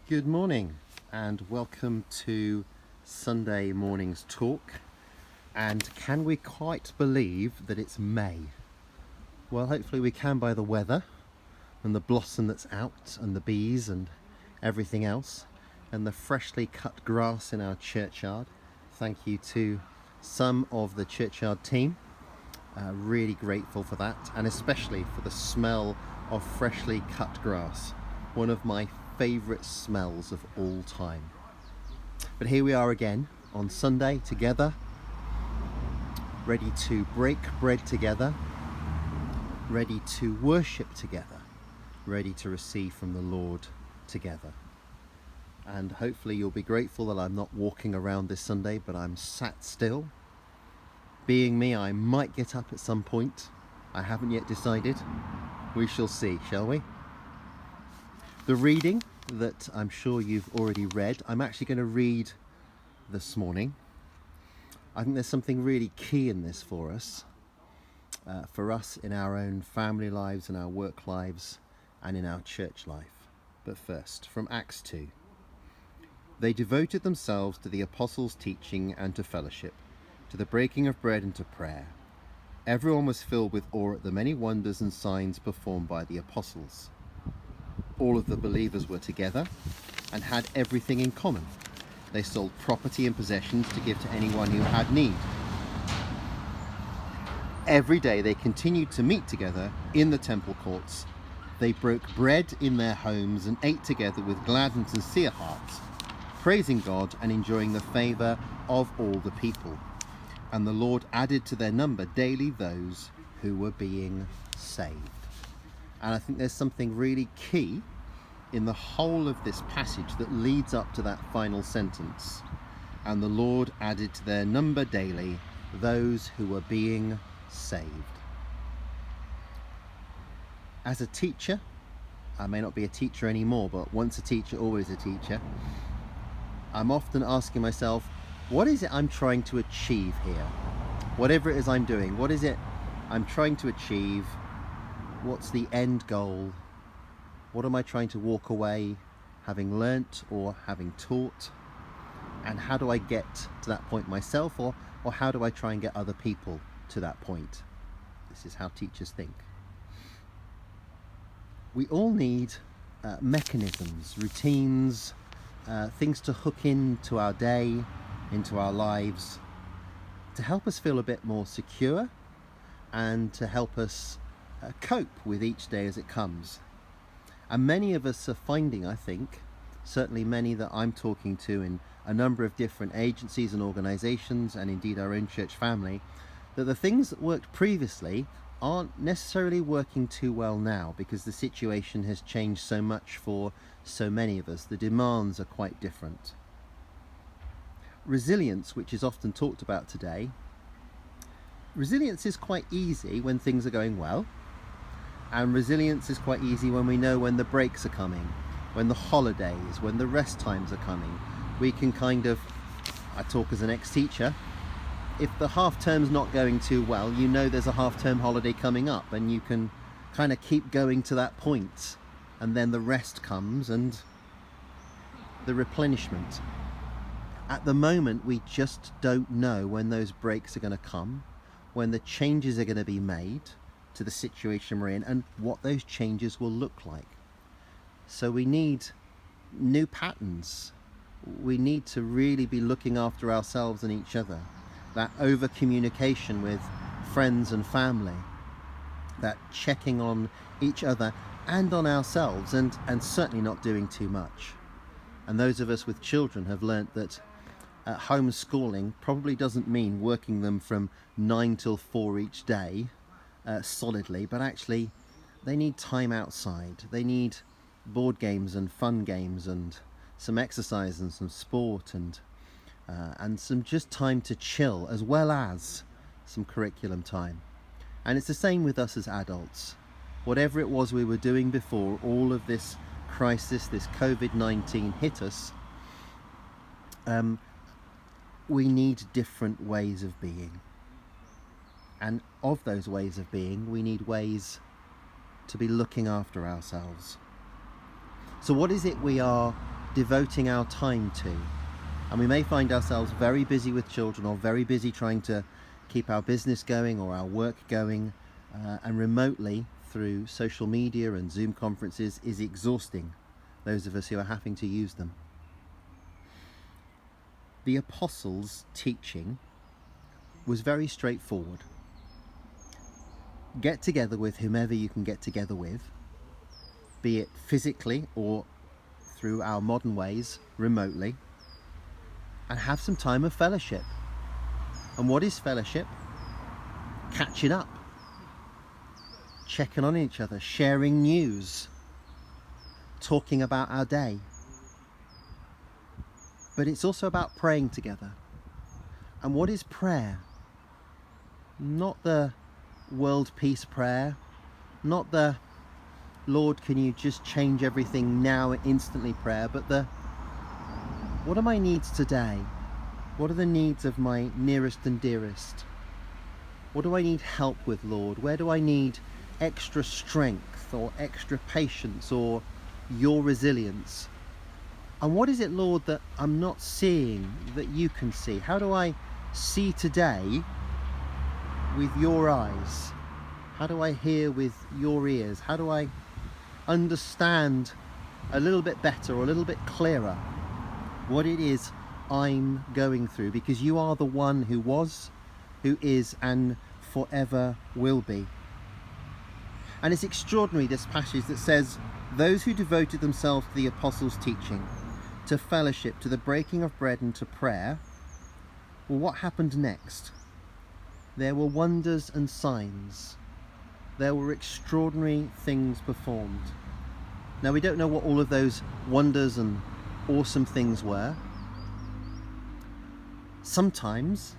Good morning and welcome to Sunday morning's talk. And can we quite believe that it's May? Well, hopefully we can by the weather and the blossom that's out and the bees and everything else and the freshly cut grass in our churchyard. Thank you to some of the churchyard team. Really grateful for that, and especially for the smell of freshly cut grass. One of my favourite smells of all time. But here we are again on Sunday together, ready to break bread together, ready to worship together, ready to receive from the Lord together. And hopefully you'll be grateful that I'm not walking around this Sunday, but I'm sat still. Being me, I might get up at some point. I haven't yet decided. We shall see, shall we? The reading that I'm sure you've already read, I'm actually going to read this morning. I think there's something really key in this for us in our own family lives, in our work lives, and in our church life. But first, from Acts 2. They devoted themselves to the apostles' teaching and to fellowship, to the breaking of bread and to prayer. Everyone was filled with awe at the many wonders and signs performed by the apostles. All of the believers were together and had everything in common. They sold property and possessions to give to anyone who had need. Every day they continued to meet together in the temple courts. They broke bread in their homes and ate together with glad and sincere hearts, praising God and enjoying the favour of all the people. And the Lord added to their number daily those who were being saved. And I think there's something really key in the whole of this passage that leads up to that final sentence. And the Lord added to their number daily those who were being saved. As a teacher, I may not be a teacher anymore, but once a teacher, always a teacher, I'm often asking myself, what is it I'm trying to achieve here? Whatever it is I'm doing, what is it I'm trying to achieve? What's the end goal? What am I trying to walk away having learnt or having taught? And how do I get to that point myself, or how do I try and get other people to that point? This is how teachers think. We all need mechanisms, routines, things to hook into our day, into our lives, to help us feel a bit more secure and to help us cope with each day as it comes. And many of us are finding, I think, certainly many that I'm talking to in a number of different agencies and organisations, and indeed our own church family, that the things that worked previously aren't necessarily working too well now, because the situation has changed so much for so many of us. The demands are quite different. Resilience, which is often talked about today, resilience is quite easy when things are going well, and resilience is quite easy when we know when the breaks are coming, when the holidays, when the rest times are coming. We can I talk as an ex-teacher, if the half term's not going too well, you know there's a half-term holiday coming up, and you can kind of keep going to that point, and then the rest comes and the replenishment. At the moment, we just don't know when those breaks are going to come, when the changes are going to be made to the situation we're in, and what those changes will look like. So we need new patterns. We need to really be looking after ourselves and each other. That over communication with friends and family, that checking on each other and on ourselves, and certainly not doing too much. And those of us with children have learnt that homeschooling probably doesn't mean working them from 9 till 4 each day solidly, but actually they need time outside. They need board games and fun games and some exercise and some sport and some just time to chill, as well as some curriculum time. And it's the same with us as adults. Whatever it was we were doing before all of this crisis, this COVID-19 hit us, we need different ways of being. And of those ways of being, we need ways to be looking after ourselves. So what is it we are devoting our time to. And we may find ourselves very busy with children, or very busy trying to keep our business going or our work going, and remotely through social media and Zoom conferences is exhausting those of us who are having to use them. The apostles' teaching was very straightforward. Get together with whomever you can get together with, be it physically or through our modern ways, remotely, and have some time of fellowship. And what is fellowship? Catching up, checking on each other, sharing news, talking about our day. But it's also about praying together. And what is prayer? Not the world peace prayer, not the Lord, can you just change everything now instantly prayer, but the what are my needs today? What are the needs of my nearest and dearest? What do I need help with, Lord? Where do I need extra strength or extra patience or your resilience? And what is it, Lord, that I'm not seeing that you can see? How do I see today with your eyes? How do I hear with your ears? How do I understand a little bit better or a little bit clearer what it is I'm going through? Because you are the one who was, who is, and forever will be. And it's extraordinary, this passage that says, those who devoted themselves to the apostles' teaching, to fellowship, to the breaking of bread and to prayer. Well, what happened next? There were wonders and signs. There were extraordinary things performed. Now, we don't know what all of those wonders and awesome things were. Sometimes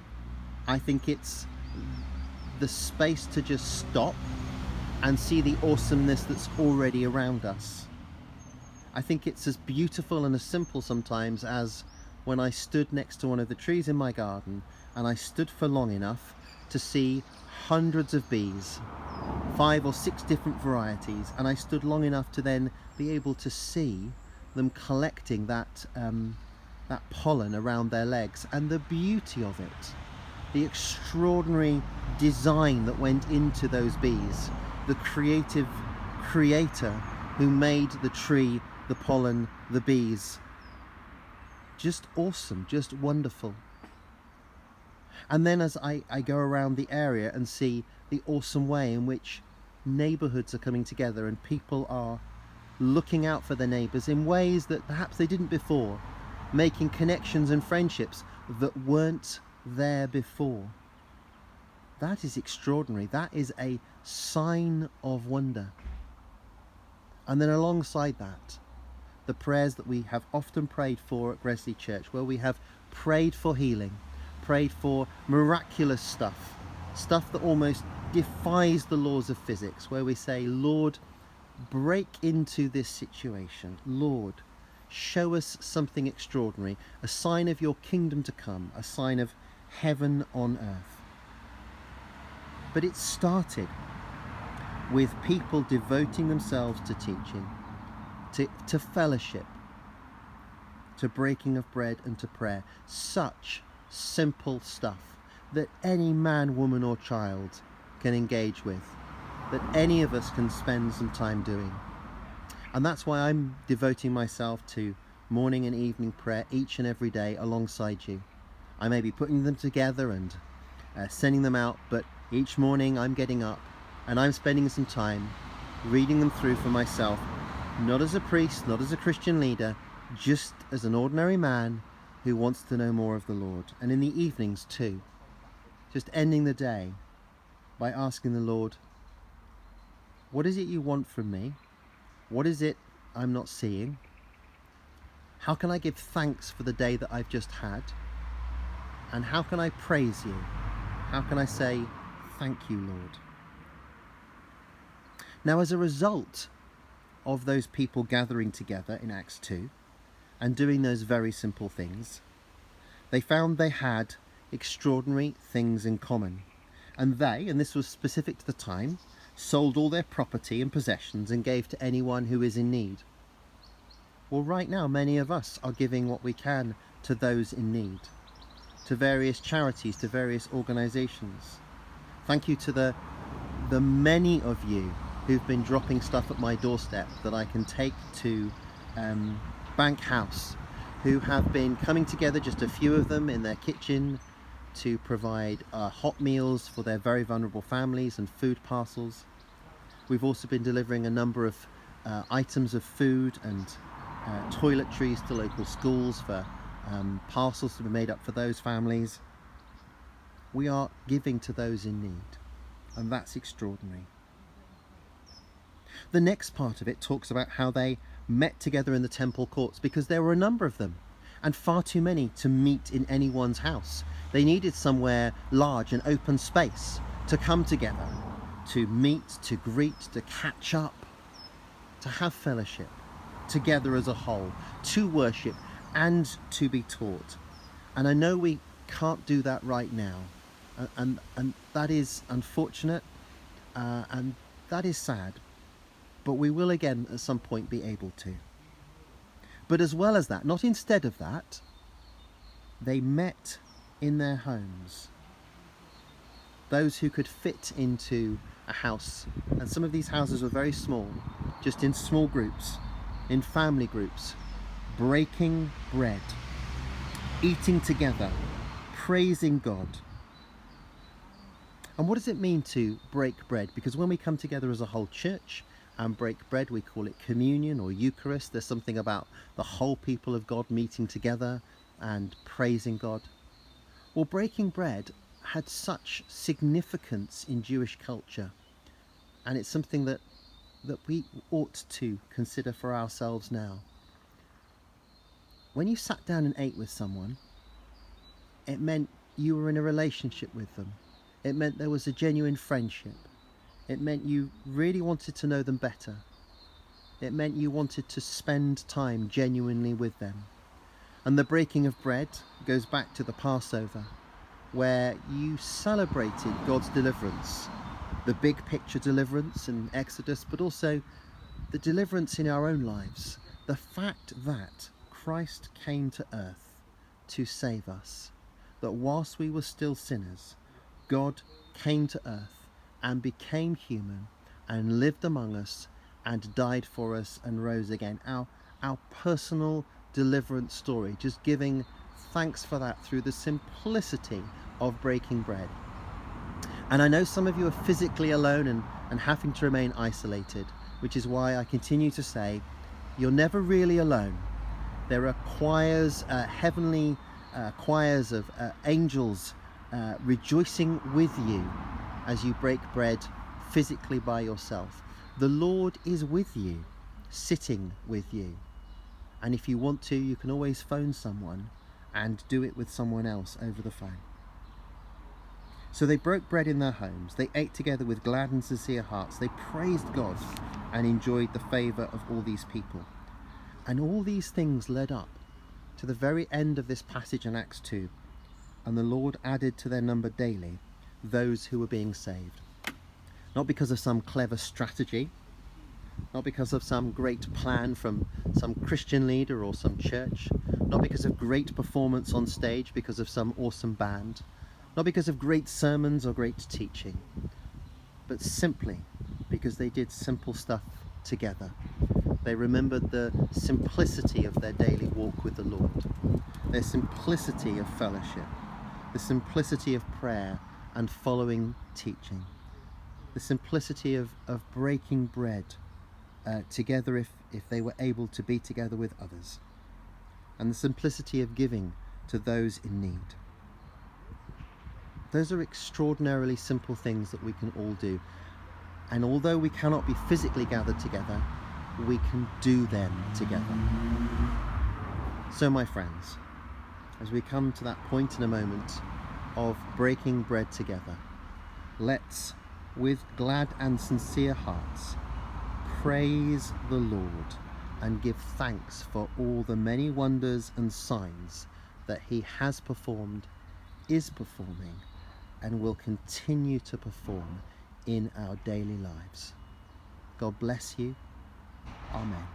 I think it's the space to just stop and see the awesomeness that's already around us. I think it's as beautiful and as simple sometimes as when I stood next to one of the trees in my garden and I stood for long enough to see hundreds of bees, 5 or 6 different varieties, and I stood long enough to then be able to see them collecting that pollen around their legs, and the beauty of it, the extraordinary design that went into those bees, the creative creator who made the tree, the pollen, the bees. Just awesome, just wonderful. And then as I go around the area and see the awesome way in which neighbourhoods are coming together and people are looking out for their neighbours in ways that perhaps they didn't before, making connections and friendships that weren't there before. That is extraordinary. That is a sign of wonder. And then alongside that, the prayers that we have often prayed for at Gresley Church, where we have prayed for healing, prayed for miraculous stuff that almost defies the laws of physics, where we say, Lord, break into this situation. Lord, show us something extraordinary, a sign of your kingdom to come, a sign of heaven on earth. But it started with people devoting themselves to teaching, to fellowship, to breaking of bread and to prayer. Such simple stuff that any man, woman or child can engage with, that any of us can spend some time doing. And that's why I'm devoting myself to morning and evening prayer each and every day alongside you. I may be putting them together and sending them out, but each morning I'm getting up and I'm spending some time reading them through for myself, not as a priest, not as a Christian leader, just as an ordinary man who wants to know more of the Lord. And in the evenings too, just ending the day by asking the Lord, what is it you want from me? What is it I'm not seeing? How can I give thanks for the day that I've just had? And how can I praise you? How can I say, thank you, Lord? Now, as a result of those people gathering together in Acts 2 and doing those very simple things, they found they had extraordinary things in common. And they, and this was specific to the time, sold all their property and possessions and gave to anyone who is in need. Well, right now, many of us are giving what we can to those in need, to various charities, to various organisations. Thank you to the many of you who've been dropping stuff at my doorstep that I can take to Bank House, who have been coming together, just a few of them, in their kitchen to provide hot meals for their very vulnerable families and food parcels. We've also been delivering a number of items of food and toiletries to local schools for parcels to be made up for those families. We are giving to those in need, and that's extraordinary. The next part of it talks about how they met together in the temple courts, because there were a number of them and far too many to meet in anyone's house. They needed somewhere large and open space to come together, to meet, to greet, to catch up, to have fellowship together as a whole, to worship and to be taught. And I know we can't do that right now, and that is unfortunate, and that is sad, but we will again at some point be able to. But as well as that, not instead of that, they met in their homes. Those who could fit into a house, and some of these houses were very small, just in small groups, in family groups, breaking bread, eating together, praising God. And what does it mean to break bread? Because when we come together as a whole church and break bread, we call it communion or Eucharist. There's something about the whole people of God meeting together and praising God. Well, breaking bread had such significance in Jewish culture, and it's something that we ought to consider for ourselves now. When you sat down and ate with someone, it meant you were in a relationship with them. It meant there was a genuine friendship. It meant you really wanted to know them better. It meant you wanted to spend time genuinely with them. And the breaking of bread goes back to the Passover, where you celebrated God's deliverance, the big picture deliverance in Exodus, but also the deliverance in our own lives. The fact that Christ came to earth to save us, that whilst we were still sinners, God came to earth and became human and lived among us and died for us and rose again. Our personal deliverance story, just giving thanks for that through the simplicity of breaking bread. And I know some of you are physically alone and having to remain isolated, which is why I continue to say, you're never really alone. There are choirs, heavenly choirs of angels rejoicing with you as you break bread physically by yourself. The Lord is with you, sitting with you. And if you want to, you can always phone someone and do it with someone else over the phone. So they broke bread in their homes. They ate together with glad and sincere hearts. They praised God and enjoyed the favour of all these people. And all these things led up to the very end of this passage in Acts 2. And the Lord added to their number daily those who were being saved. Not because of some clever strategy, not because of some great plan from some Christian leader or some church, not because of great performance on stage, because of some awesome band, not because of great sermons or great teaching, but simply because they did simple stuff together. They remembered the simplicity of their daily walk with the Lord, their simplicity of fellowship, the simplicity of prayer and following teaching, the simplicity of breaking bread together if they were able to be together with others, and the simplicity of giving to those in need. Those are extraordinarily simple things that we can all do. And although we cannot be physically gathered together, we can do them together. So my friends, as we come to that point in a moment of breaking bread together, let's, with glad and sincere hearts, praise the Lord and give thanks for all the many wonders and signs that he has performed, is performing, and will continue to perform in our daily lives. God bless you. Amen.